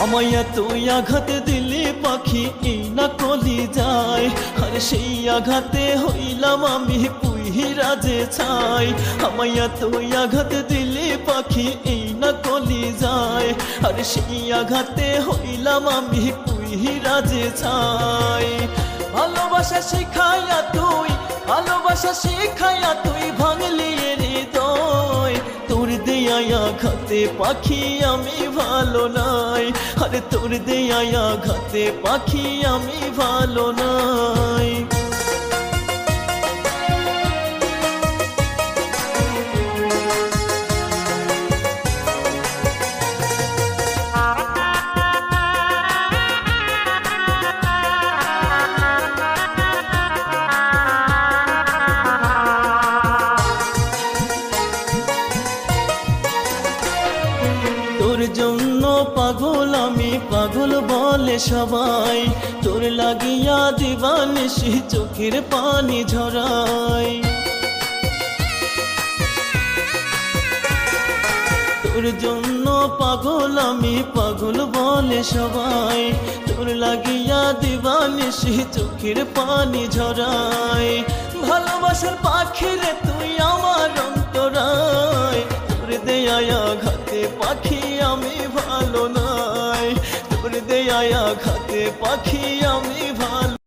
আমায় তুই আঘাত দিলি পাখি এই না কলি যায়, আর সেই আঘাতে হইলাম আমি পুইরা যে ছাই। আমায় তুই আঘাত দিলি পাখি এই না কলি যায়, আর সেই আঘাতে হইলাম আমি পুইরা যে ছাই। ভালোবাসা শিখাইয়া তুই, ভালোবাসা শিখাইয়া তুই ভাঙলি হৃদয়। তোর দেয়া আঘাতে পাখি আমি ভালো নাই, আরে তোর দেয়া আঘাতে পাখি আমি ভালো নাই। তোর জন্য পাগল আমি, পাগল বলে সবাই। তোর লাগিয়া দিবানিশি চোখের পানি ঝরাই। তোর জন্য পাগল আমি, পাগল বলে সবাই। তোর লাগিয়া দিবানিশি চোখের পানি ঝরাই। ভালোবাসার পাখি রে তুই আমার অন্তরায়, তোর দেয়া আঘাতে পাখি আমি ভালো নাই, তোর দেয়া আঘাতে পাখি আমি ভালো।